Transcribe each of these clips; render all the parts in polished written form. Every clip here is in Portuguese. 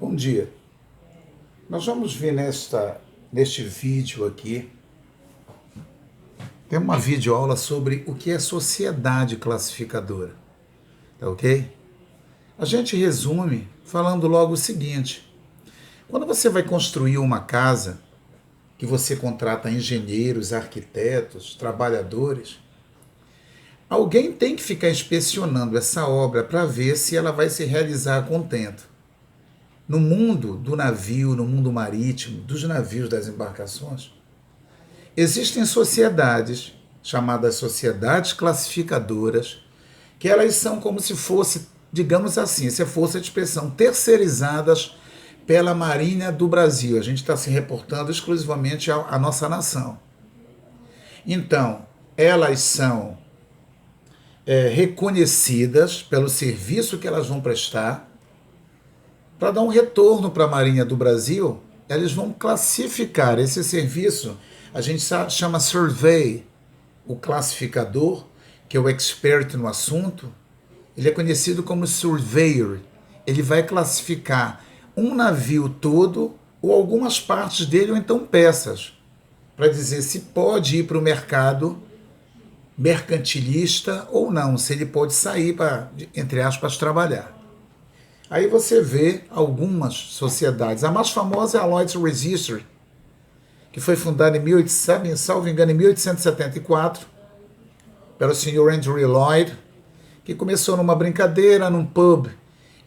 Bom dia. Nós vamos ver neste vídeo aqui, tem uma videoaula sobre o que é sociedade classificadora, tá ok? A gente resume falando logo o seguinte: quando você vai construir uma casa, que você contrata engenheiros, arquitetos, trabalhadores, alguém tem que ficar inspecionando essa obra para ver se ela vai se realizar a contento. No mundo do navio, no mundo marítimo, dos navios, das embarcações, existem sociedades, chamadas sociedades classificadoras, que elas são como se fosse, digamos assim, se fosse a expressão, terceirizadas pela Marinha do Brasil. A gente está se reportando exclusivamente à nossa nação. Então, elas são reconhecidas pelo serviço que elas vão prestar. Para dar um retorno para a Marinha do Brasil, eles vão classificar esse serviço. A gente chama survey, o classificador, que é o expert no assunto. Ele é conhecido como surveyor. Ele vai classificar um navio todo, ou algumas partes dele, ou então peças, para dizer se pode ir para o mercado mercantilista ou não, se ele pode sair para, entre aspas, trabalhar. Aí você vê algumas sociedades. A mais famosa é a Lloyd's Register, que foi fundada salvo engano, em 1874, pelo Sr. Andrew Lloyd, que começou numa brincadeira, num pub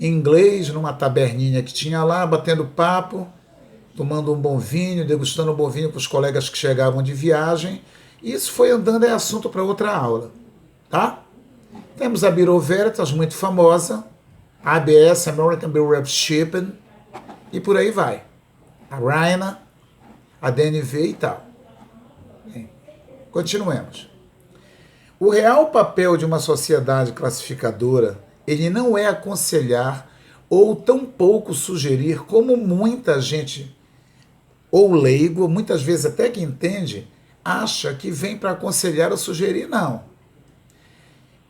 em inglês, numa taberninha que tinha lá, batendo papo, tomando um bom vinho, degustando um bom vinho com os colegas que chegavam de viagem. E isso foi andando, é assunto para outra aula, tá? Temos a Bureau Veritas, muito famosa, a ABS, American Bureau of Shipping, e por aí vai. A RINA, a DNV e tal. Bem, continuemos. O real papel de uma sociedade classificadora, ele não é aconselhar ou tampouco sugerir, como muita gente, ou leigo, muitas vezes até que entende, acha que vem para aconselhar ou sugerir, não.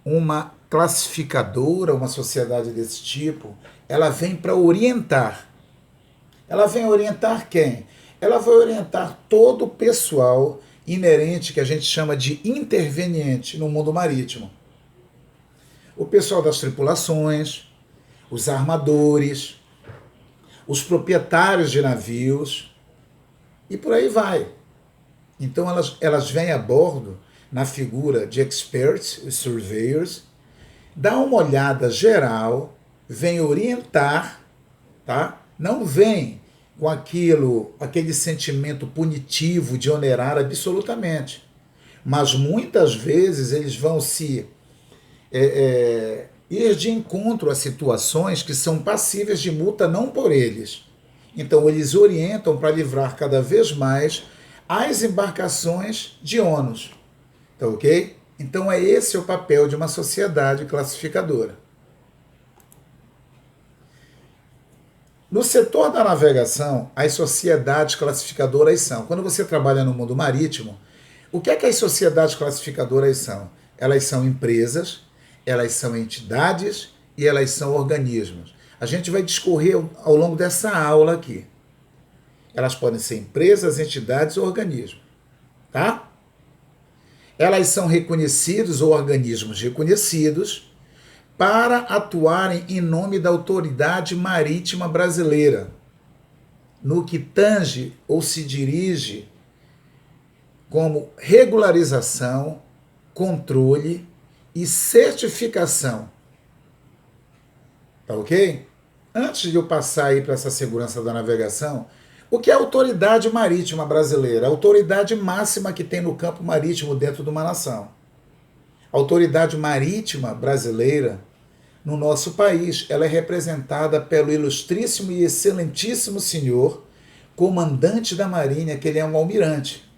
Uma classificadora, uma sociedade desse tipo, ela vem para orientar. Ela vem orientar quem? Ela vai orientar todo o pessoal inerente, que a gente chama de interveniente no mundo marítimo. O pessoal das tripulações, os armadores, os proprietários de navios, e por aí vai. Então elas vêm a bordo na figura de experts, os surveyors, dá uma olhada geral, vem orientar, tá? Não vem com aquele sentimento punitivo de onerar absolutamente. Mas muitas vezes eles vão se ir de encontro a situações que são passíveis de multa não por eles. Então eles orientam para livrar cada vez mais as embarcações de ônus. Tá ok? Então é esse o papel de uma sociedade classificadora. No setor da navegação, as sociedades classificadoras são, quando você trabalha no mundo marítimo, o que é que as sociedades classificadoras são? Elas são empresas, elas são entidades e elas são organismos. A gente vai discorrer ao longo dessa aula aqui. Elas podem ser empresas, entidades ou organismos. Tá? Elas são reconhecidos ou organismos reconhecidos para atuarem em nome da autoridade marítima brasileira, no que tange ou se dirige como regularização, controle e certificação. Tá ok? Antes de eu passar aí para essa segurança da navegação, o que é a autoridade marítima brasileira? A autoridade máxima que tem no campo marítimo dentro de uma nação. A autoridade marítima brasileira, no nosso país, ela é representada pelo ilustríssimo e excelentíssimo senhor comandante da Marinha, que ele é um almirante.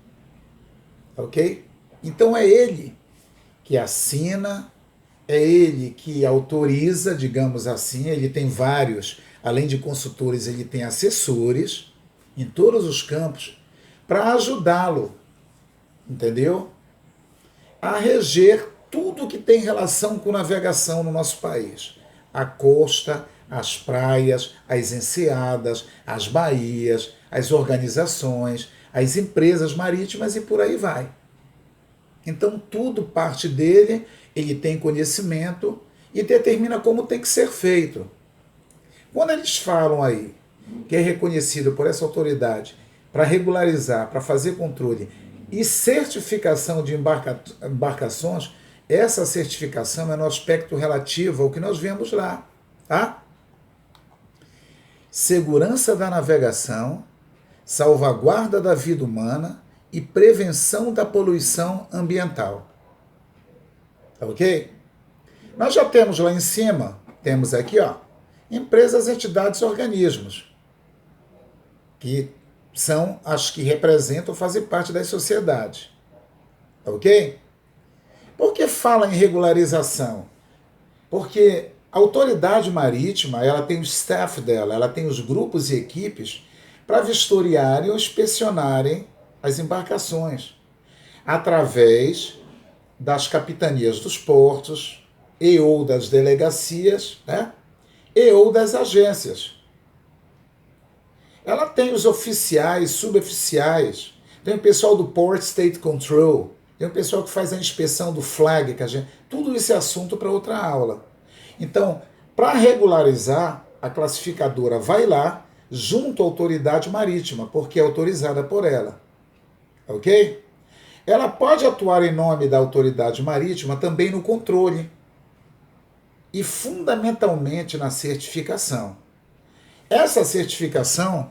Ok? Então é ele que assina, é ele que autoriza, digamos assim, ele tem vários, além de consultores, ele tem assessores em todos os campos, para ajudá-lo, entendeu? A reger tudo que tem relação com navegação no nosso país. a costa, as praias, as enseadas, as baías, as organizações, as empresas marítimas e por aí vai. Então tudo parte dele, ele tem conhecimento e determina como tem que ser feito. Quando eles falam aí que é reconhecido por essa autoridade para regularizar, para fazer controle e certificação de embarcações, essa certificação é no aspecto relativo ao que nós vemos lá, tá? Segurança da navegação, salvaguarda da vida humana e prevenção da poluição ambiental. Tá ok? Nós já temos lá em cima, temos aqui, ó, empresas, entidades e organismos, que são as que representam, fazem parte das sociedades. Tá ok? Por que fala em regularização? Porque a autoridade marítima, ela tem o staff dela, ela tem os grupos e equipes para vistoriarem ou inspecionarem as embarcações, através das capitanias dos portos e ou das delegacias, né? E ou das agências. Ela tem os oficiais, suboficiais, tem o pessoal do Port State Control, tem o pessoal que faz a inspeção do flag, que a gente, tudo isso é assunto para outra aula. Então, para regularizar, a classificadora vai lá junto à autoridade marítima, porque é autorizada por ela. Ok? Ela pode atuar em nome da autoridade marítima também no controle e fundamentalmente na certificação. Essa certificação,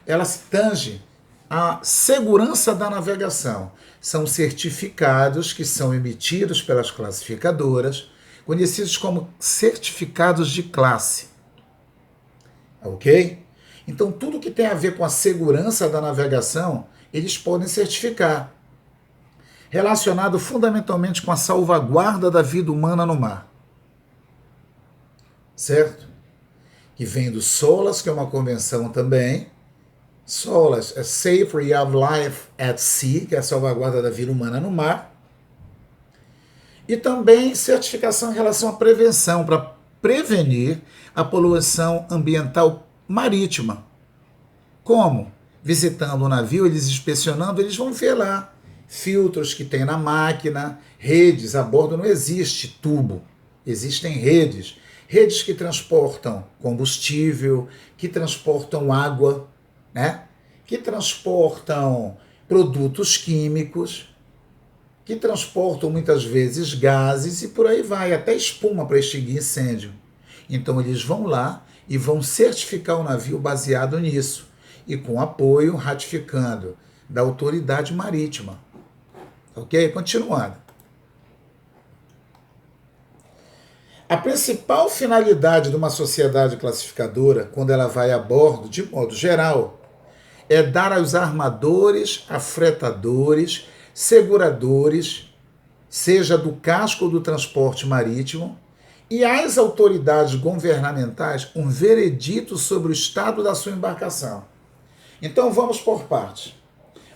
ela se tange à segurança da navegação. São certificados que são emitidos pelas classificadoras, conhecidos como certificados de classe. Ok? Então, tudo que tem a ver com a segurança da navegação, eles podem certificar. Relacionado fundamentalmente com a salvaguarda da vida humana no mar. Certo? Que vem do SOLAS, que é uma convenção também. SOLAS é Safety of Life at Sea, que é a salvaguarda da vida humana no mar. E também certificação em relação à prevenção, para prevenir a poluição ambiental marítima. Como? Visitando o navio, eles inspecionando, eles vão ver lá filtros que tem na máquina, redes, a bordo não existe tubo, existem redes. Redes que transportam combustível, que transportam água, né? Que transportam produtos químicos, que transportam muitas vezes gases e por aí vai, até espuma para extinguir incêndio. Então eles vão lá e vão certificar o navio baseado nisso, e com apoio ratificando da autoridade marítima. Ok? Continuando. A principal finalidade de uma sociedade classificadora, quando ela vai a bordo, de modo geral, é dar aos armadores, afretadores, seguradores, seja do casco ou do transporte marítimo, e às autoridades governamentais um veredito sobre o estado da sua embarcação. Então vamos por partes.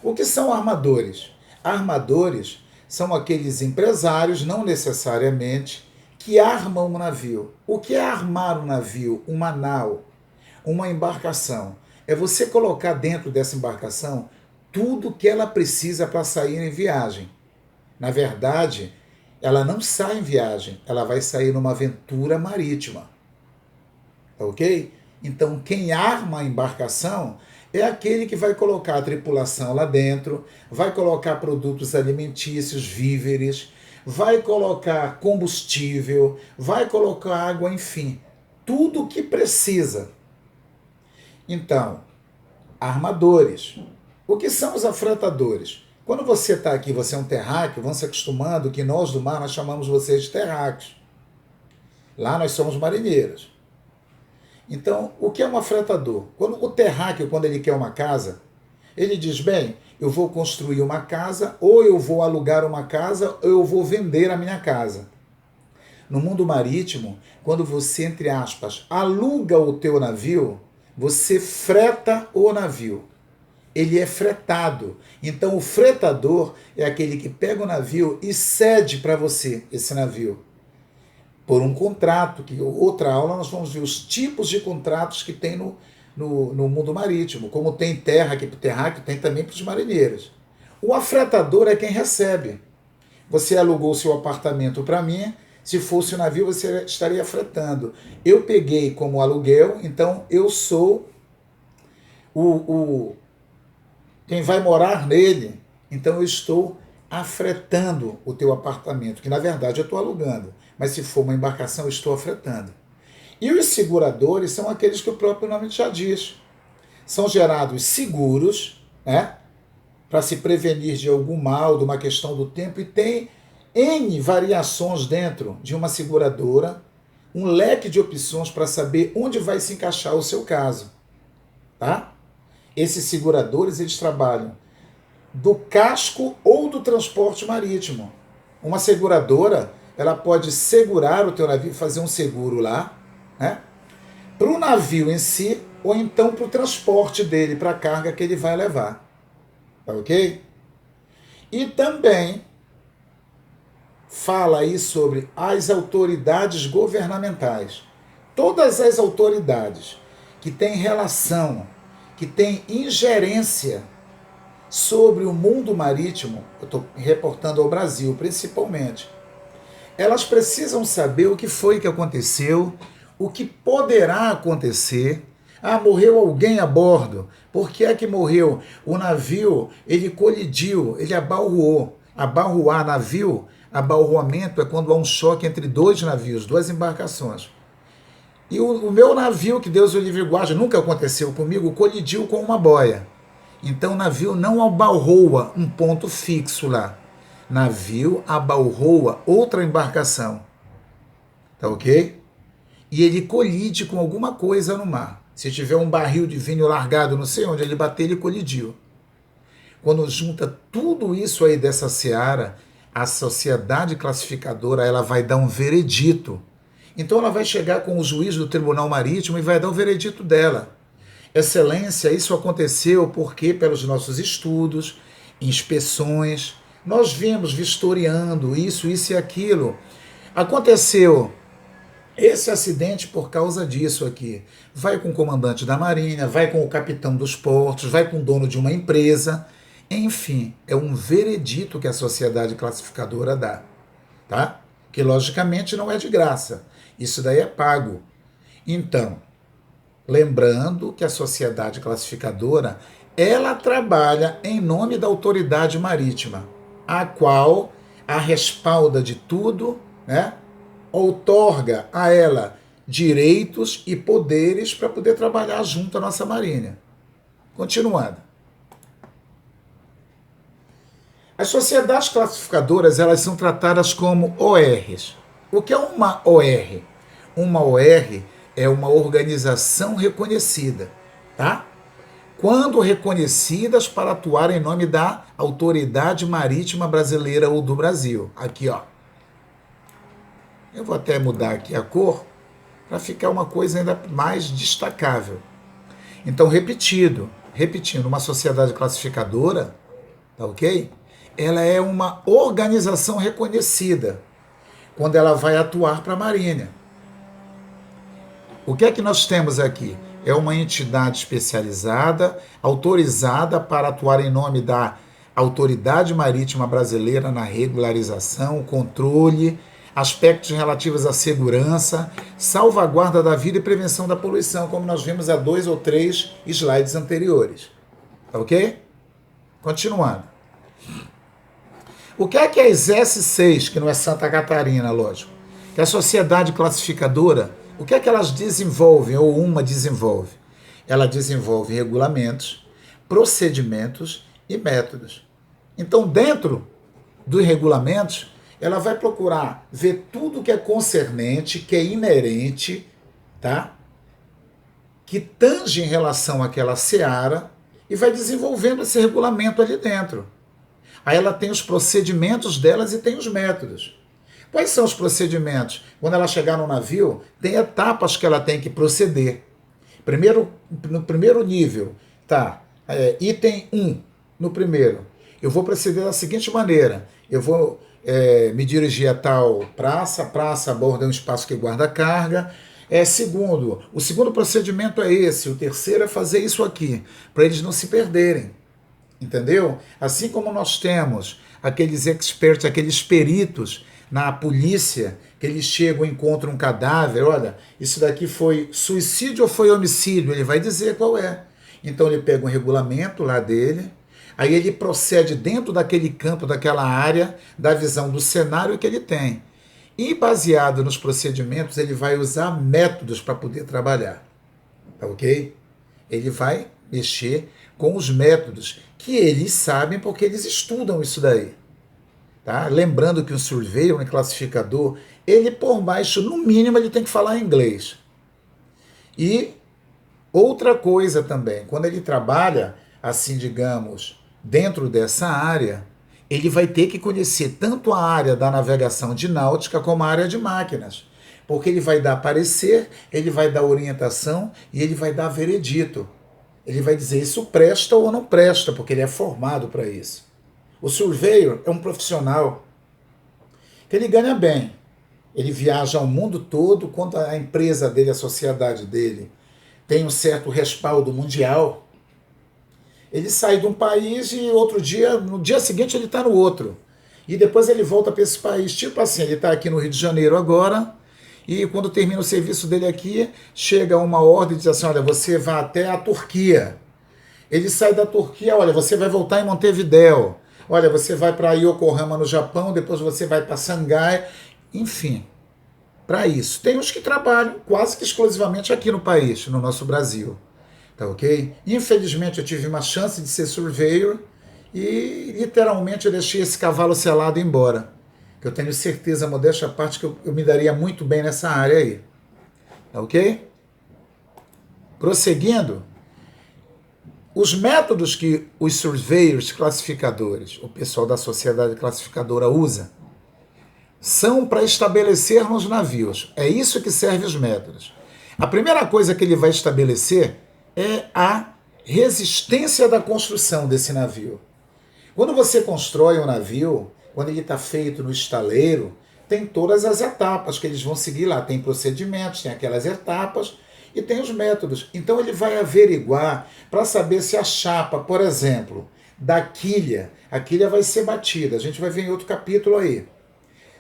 O que são armadores? Armadores são aqueles empresários, não necessariamente, que armam um navio. O que é armar um navio, uma nau, uma embarcação? É você colocar dentro dessa embarcação tudo que ela precisa para sair em viagem. Na verdade, ela não sai em viagem, ela vai sair numa aventura marítima. Ok? Então, quem arma a embarcação é aquele que vai colocar a tripulação lá dentro, vai colocar produtos alimentícios, víveres, vai colocar combustível, vai colocar água, enfim, tudo o que precisa. Então, armadores. O que são os afretadores? Quando você está aqui, você é um terráqueo, vão se acostumando que nós do mar, nós chamamos vocês de terráqueos. Lá nós somos marinheiros. Então, o que é um afretador? Quando o terráqueo, quando ele quer uma casa, ele diz, bem, eu vou construir uma casa, ou eu vou alugar uma casa, ou eu vou vender a minha casa. No mundo marítimo, quando você, entre aspas, aluga o teu navio, você freta o navio. Ele é fretado. Então, o fretador é aquele que pega o navio e cede para você esse navio. por um contrato, que outra aula nós vamos ver os tipos de contratos que tem no mundo marítimo, como tem terra aqui para o terráqueo, tem também para os marinheiros. O afretador é quem recebe. Você alugou seu apartamento para mim, se fosse o navio você estaria afretando. Eu peguei como aluguel, então eu sou quem vai morar nele, então eu estou afretando o teu apartamento, que na verdade eu estou alugando, mas se for uma embarcação eu estou afretando. E os seguradores são aqueles que o próprio nome já diz. São gerados seguros, né, para se prevenir de algum mal, de uma questão do tempo, e tem N variações dentro de uma seguradora, um leque de opções para saber onde vai se encaixar o seu caso. Tá? Esses seguradores, eles trabalham do casco ou do transporte marítimo. Uma seguradora, ela pode segurar o teu navio, fazer um seguro lá, né, para o navio em si, ou então para o transporte dele, para a carga que ele vai levar. Tá ok? E também fala aí sobre as autoridades governamentais. Todas as autoridades que têm relação, que têm ingerência sobre o mundo marítimo, eu estou reportando ao Brasil principalmente, elas precisam saber o que foi que aconteceu, o que poderá acontecer. Ah, morreu alguém a bordo. Por que é que morreu? O navio, ele colidiu, ele abalroou. Abalroar navio, abalroamento é quando há um choque entre dois navios, duas embarcações. E o meu navio, que Deus o livre guarde, nunca aconteceu comigo, colidiu com uma boia. Então o navio não abalroa um ponto fixo lá. Navio abalroa outra embarcação. Tá ok? E ele colide com alguma coisa no mar. Se tiver um barril de vinho largado, não sei onde ele bater, ele colidiu. Quando junta tudo isso aí dessa seara, a sociedade classificadora ela vai dar um veredito. Então ela vai chegar com o juiz do Tribunal Marítimo e vai dar o veredito dela. Excelência, isso aconteceu porque, pelos nossos estudos, inspeções, nós vimos vistoriando isso e aquilo. Aconteceu esse acidente por causa disso aqui. Vai com o comandante da Marinha, vai com o capitão dos portos, vai com o dono de uma empresa. Enfim, é um veredito que a sociedade classificadora dá. Tá? Que logicamente não é de graça. Isso daí é pago. Então, lembrando que a sociedade classificadora, ela trabalha em nome da autoridade marítima, a qual a respalda de tudo, né? Outorga a ela direitos e poderes para poder trabalhar junto à nossa marinha. Continuando. As sociedades classificadoras, elas são tratadas como ORs. O que é uma OR? Uma OR é uma organização reconhecida, tá? Quando reconhecidas para atuar em nome da Autoridade Marítima Brasileira ou do Brasil. Aqui, ó. Eu vou até mudar aqui a cor para ficar uma coisa ainda mais destacável. Então, repetindo, uma sociedade classificadora, tá ok? Ela é uma organização reconhecida quando ela vai atuar para a Marinha. O que é que nós temos aqui? É uma entidade especializada, autorizada para atuar em nome da Autoridade Marítima Brasileira na regularização, controle, aspectos relativos à segurança, salvaguarda da vida e prevenção da poluição, como nós vimos há 2 ou 3 slides anteriores. Ok? Continuando. O que é as S6, que não é Santa Catarina, lógico? Que a sociedade classificadora, o que é que elas desenvolvem, ou uma desenvolve? Ela desenvolve regulamentos, procedimentos e métodos. Então, dentro dos regulamentos, ela vai procurar ver tudo que é concernente, que é inerente, tá? Que tange em relação àquela seara e vai desenvolvendo esse regulamento ali dentro. Aí ela tem os procedimentos delas e tem os métodos. Quais são os procedimentos? Quando ela chegar no navio, tem etapas que ela tem que proceder. No primeiro nível, tá? Item 1, no primeiro. Eu vou proceder da seguinte maneira. Eu vou me dirigir a tal praça, praça a bordo é um espaço que guarda carga. O segundo procedimento é esse, o terceiro é fazer isso aqui, para eles não se perderem, entendeu? Assim como nós temos aqueles experts, aqueles peritos na polícia, que eles chegam e encontram um cadáver, olha, isso daqui foi suicídio ou foi homicídio? Ele vai dizer qual é. Então ele pega um regulamento lá dele, aí ele procede dentro daquele campo, daquela área, da visão do cenário que ele tem. E baseado nos procedimentos, ele vai usar métodos para poder trabalhar, tá ok? Ele vai mexer com os métodos que eles sabem porque eles estudam isso daí. Tá? Lembrando que o surveyor, um classificador, ele por baixo, no mínimo, ele tem que falar inglês. E outra coisa também, quando ele trabalha, assim, digamos, dentro dessa área, ele vai ter que conhecer tanto a área da navegação de náutica como a área de máquinas. Porque ele vai dar parecer, ele vai dar orientação e ele vai dar veredito. Ele vai dizer isso presta ou não presta, porque ele é formado para isso. O surveyor é um profissional que ele ganha bem. Ele viaja ao mundo todo, quando a empresa dele, a sociedade dele, tem um certo respaldo mundial. Ele sai de um país e outro dia, no dia seguinte ele está no outro. E depois ele volta para esse país. Tipo assim, ele está aqui no Rio de Janeiro agora, e quando termina o serviço dele aqui, chega uma ordem e diz assim, olha, você vai até a Turquia. Ele sai da Turquia, olha, você vai voltar em Montevidéu. Olha, você vai para Yokohama no Japão, depois você vai para Xangai. Enfim, para isso. Tem uns que trabalham quase que exclusivamente aqui no país, no nosso Brasil. Tá ok? Infelizmente eu tive uma chance de ser surveyor e literalmente eu deixei esse cavalo selado embora. Que eu tenho certeza, modéstia à parte, que eu me daria muito bem nessa área aí. Tá ok? Prosseguindo, os métodos que os surveyors classificadores, o pessoal da sociedade classificadora usa, são para estabelecer nos navios. É isso que servem os métodos. A primeira coisa que ele vai estabelecer é a resistência da construção desse navio. Quando você constrói um navio, quando ele está feito no estaleiro, tem todas as etapas que eles vão seguir lá. Tem procedimentos, tem aquelas etapas e tem os métodos. Então ele vai averiguar para saber se a chapa, por exemplo, da quilha, a quilha vai ser batida. A gente vai ver em outro capítulo aí.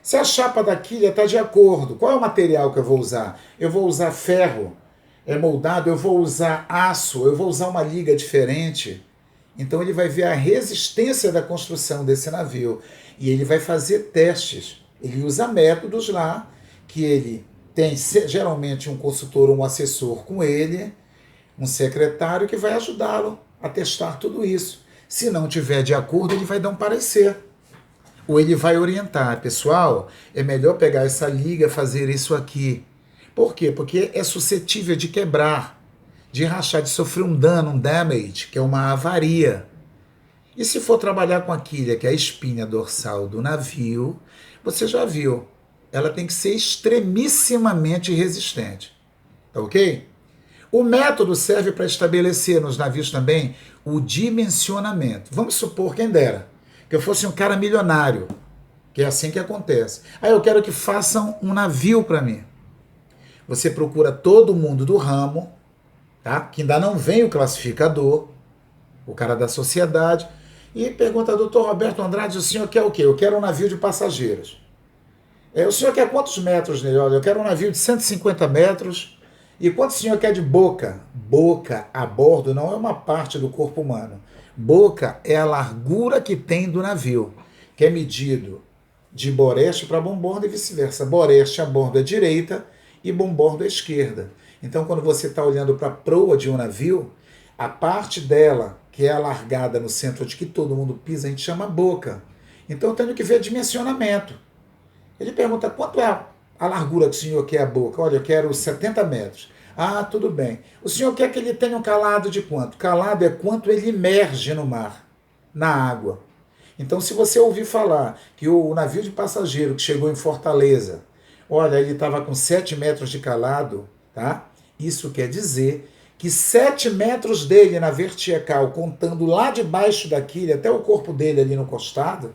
Se a chapa da quilha está de acordo, qual é o material que eu vou usar? Eu vou usar ferro moldado, eu vou usar aço, eu vou usar uma liga diferente. Então ele vai ver a resistência da construção desse navio e ele vai fazer testes. Ele usa métodos lá que ele tem geralmente um consultor ou um assessor com ele, um secretário que vai ajudá-lo a testar tudo isso. Se não tiver de acordo, ele vai dar um parecer. Ou ele vai orientar, pessoal, é melhor pegar essa liga, fazer isso aqui. Por quê? Porque é suscetível de quebrar, de rachar, de sofrer um dano, um damage, que é uma avaria. E se for trabalhar com a quilha, que é a espinha dorsal do navio, você já viu, ela tem que ser extremissimamente resistente. Tá ok? O método serve para estabelecer nos navios também o dimensionamento. Vamos supor, quem dera, que eu fosse um cara milionário, que é assim que acontece. Aí eu quero que façam um navio para mim. Você procura todo mundo do ramo, tá? Que ainda não vem o classificador, o cara da sociedade, e pergunta, doutor Roberto Andrade, o senhor quer o quê? Eu quero um navio de passageiros. O senhor quer quantos metros nele? Olha, eu quero um navio de 150 metros. E quanto o senhor quer de boca? Boca a bordo não é uma parte do corpo humano. Boca é a largura que tem do navio, que é medido de boreste para bombordo e vice-versa. Boreste a bordo à direita e bombordo à esquerda. Então, quando você está olhando para a proa de um navio, a parte dela, que é alargada no centro de que todo mundo pisa, a gente chama boca. Então, eu tenho que ver dimensionamento. Ele pergunta, quanto é a largura que o senhor quer a boca? Olha, eu quero 70 metros. Ah, tudo bem. O senhor quer que ele tenha um calado de quanto? Calado é quanto ele imerge no mar, na água. Então, se você ouvir falar que o navio de passageiro que chegou em Fortaleza, olha, ele estava com 7 metros de calado, tá? Isso quer dizer que 7 metros dele na vertical, contando lá de baixo da quilha até o corpo dele ali no costado,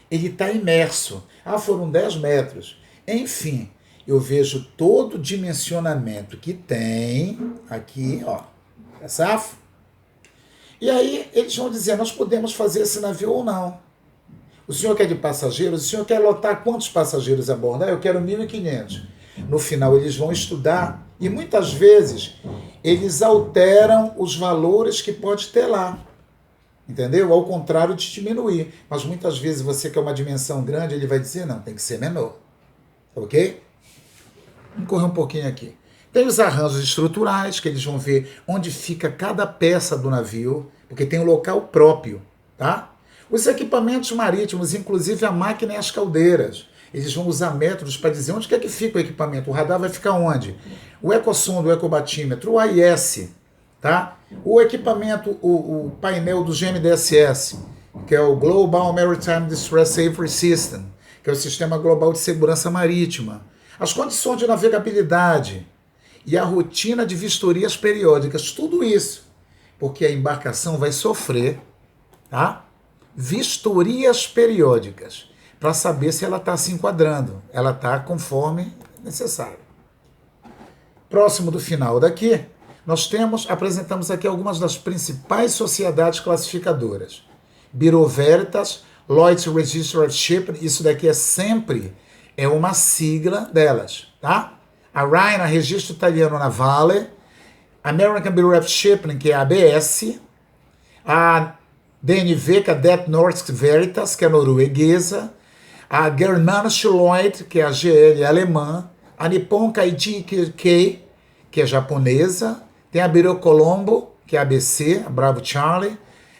ele está imerso. Ah, foram 10 metros. Enfim, eu vejo todo o dimensionamento que tem aqui, ó, é safo? E aí eles vão dizer, nós podemos fazer esse navio ou não. O senhor quer de passageiros? O senhor quer lotar quantos passageiros a bordo? Ah, eu quero 1.500. No final eles vão estudar e muitas vezes eles alteram os valores que pode ter lá. Entendeu? Ao contrário de diminuir. Mas muitas vezes você quer uma dimensão grande, ele vai dizer, não, tem que ser menor. Ok? Vamos correr um pouquinho aqui. Tem os arranjos estruturais, que eles vão ver onde fica cada peça do navio, porque tem um local próprio, tá? Os equipamentos marítimos, inclusive a máquina e as caldeiras. Eles vão usar métodos para dizer onde é que fica o equipamento. O radar vai ficar onde? O ecosonde, o ecobatímetro, o AIS, tá? O equipamento, o painel do GMDSS, que é o Global Maritime Distress Safety System, que é o Sistema Global de Segurança Marítima. As condições de navegabilidade e a rotina de vistorias periódicas, tudo isso, porque a embarcação vai sofrer, tá? Vistorias periódicas, para saber se ela está se enquadrando, ela está conforme necessário. Próximo do final daqui, nós apresentamos aqui algumas das principais sociedades classificadoras. Bureau Veritas, Lloyd's Register of Shipping, isso daqui é uma sigla delas, tá? A RINA, Registro Italiano Navale, American Bureau of Shipping, que é a ABS, a DNV, que é a Det Norsk Veritas, que é norueguesa, a Germanische Lloyd, que é a GL alemã, a Nippon KIJK, que é japonesa, tem a Bureau Colombo, que é a ABC, a Bravo Charlie,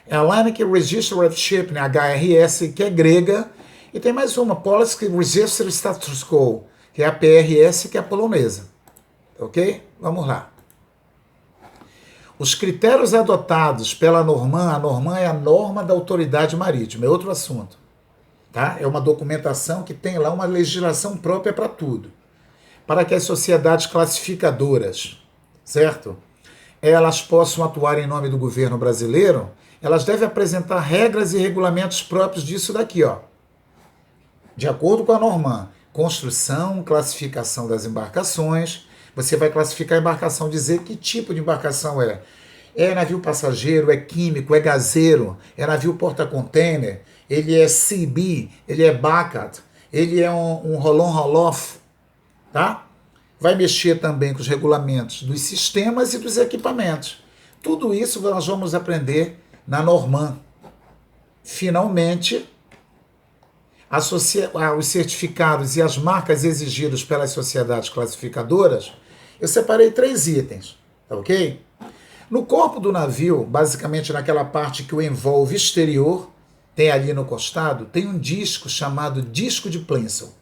a Atlantic Register of Shipping, a HRS, que é grega, e tem mais uma, Policy Register Status Quo, que é a PRS, que é a polonesa. Ok? Vamos lá. Os critérios adotados pela Norman, a Norman é a norma da autoridade marítima, é outro assunto. Tá? É uma documentação que tem lá uma legislação própria para tudo. Para que as sociedades classificadoras, certo? Elas possam atuar em nome do governo brasileiro, elas devem apresentar regras e regulamentos próprios disso daqui, ó. De acordo com a Norman, construção, classificação das embarcações. Você vai classificar a embarcação, dizer que tipo de embarcação é. É navio passageiro, é químico, é gazeiro, é navio porta-container, ele é CB, ele é Baccarat, ele é um roll-on-roll-off, tá? Vai mexer também com os regulamentos dos sistemas e dos equipamentos. Tudo isso nós vamos aprender na Norman. Finalmente, os certificados e as marcas exigidas pelas sociedades classificadoras, eu separei 3 itens, tá ok? No corpo do navio, basicamente naquela parte que o envolve exterior, tem ali no costado, tem um disco chamado disco de Plimsoll,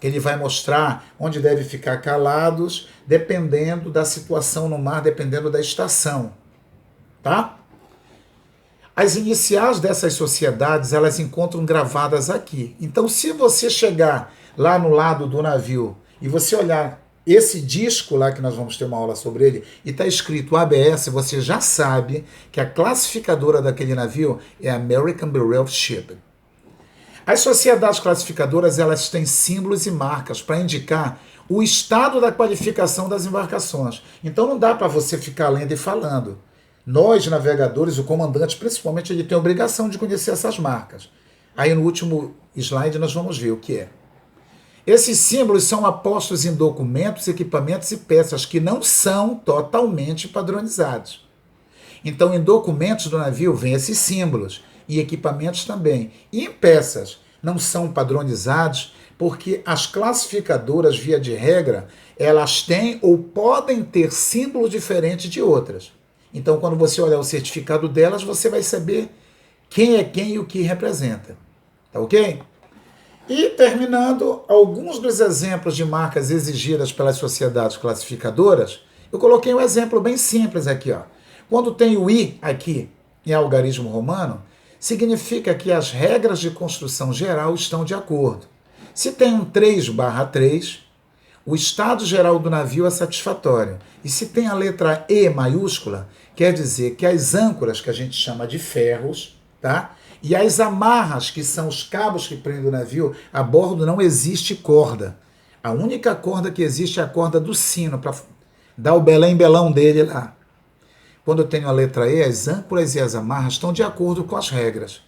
que ele vai mostrar onde deve ficar calados, dependendo da situação no mar, dependendo da estação, tá? As iniciais dessas sociedades, elas encontram gravadas aqui. Então, se você chegar lá no lado do navio e você olhar esse disco lá, que nós vamos ter uma aula sobre ele, e está escrito ABS, você já sabe que a classificadora daquele navio é a American Bureau of Shipping. As sociedades classificadoras, elas têm símbolos e marcas para indicar o estado da qualificação das embarcações. Então, não dá para você ficar lendo e falando. Nós, navegadores, o comandante, principalmente, ele tem a obrigação de conhecer essas marcas. Aí no último slide nós vamos ver o que é. Esses símbolos são apostos em documentos, equipamentos e peças que não são totalmente padronizados. Então, em documentos do navio vem esses símbolos, e equipamentos também. E em peças não são padronizados, porque as classificadoras, via de regra, elas têm ou podem ter símbolos diferentes de outras. Então, quando você olhar o certificado delas, você vai saber quem é quem e o que representa. Tá ok? E, terminando, alguns dos exemplos de marcas exigidas pelas sociedades classificadoras, eu coloquei um exemplo bem simples aqui, ó. Quando tem o I aqui, em algarismo romano, significa que as regras de construção geral estão de acordo. Se tem um 3/3, o estado geral do navio é satisfatório. E se tem a letra E maiúscula, quer dizer que as âncoras, que a gente chama de ferros, tá? E as amarras, que são os cabos que prendem o navio, a bordo não existe corda. A única corda que existe é a corda do sino, para dar o belém-belão dele lá. Quando eu tenho a letra E, as âncoras e as amarras estão de acordo com as regras.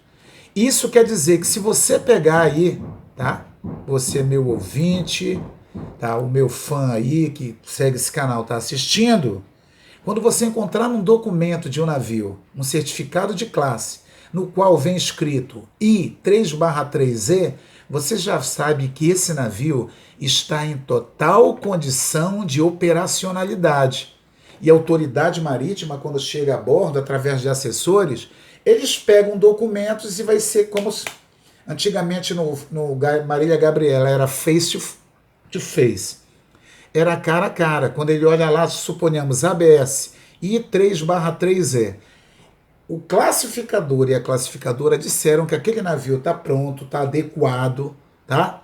Isso quer dizer que se você pegar aí, tá? Você, meu ouvinte, tá? O meu fã aí que segue esse canal, tá assistindo. Quando você encontrar num documento de um navio, um certificado de classe, no qual vem escrito I3/3E, você já sabe que esse navio está em total condição de operacionalidade. E a autoridade marítima, quando chega a bordo, através de assessores, eles pegam documentos e vai ser como se, antigamente no Marília Gabriela era face to face. Era cara a cara. Quando ele olha lá, suponhamos ABS, I3/3E. O classificador e a classificadora disseram que aquele navio está pronto, está adequado, tá?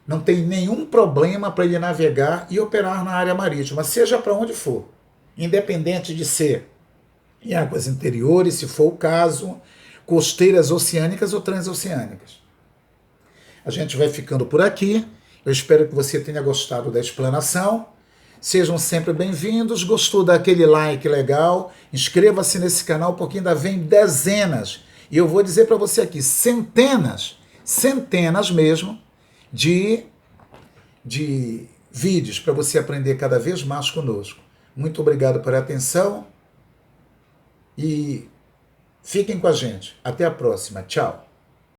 Não tem nenhum problema para ele navegar e operar na área marítima, seja para onde for. Independente de ser em águas interiores, se for o caso, costeiras oceânicas ou transoceânicas. A gente vai ficando por aqui. Eu espero que você tenha gostado da explanação. Sejam sempre bem-vindos. Gostou daquele like legal? Inscreva-se nesse canal porque ainda vem dezenas. E eu vou dizer para você aqui, centenas mesmo, de vídeos para você aprender cada vez mais conosco. Muito obrigado pela atenção e fiquem com a gente. Até a próxima. Tchau.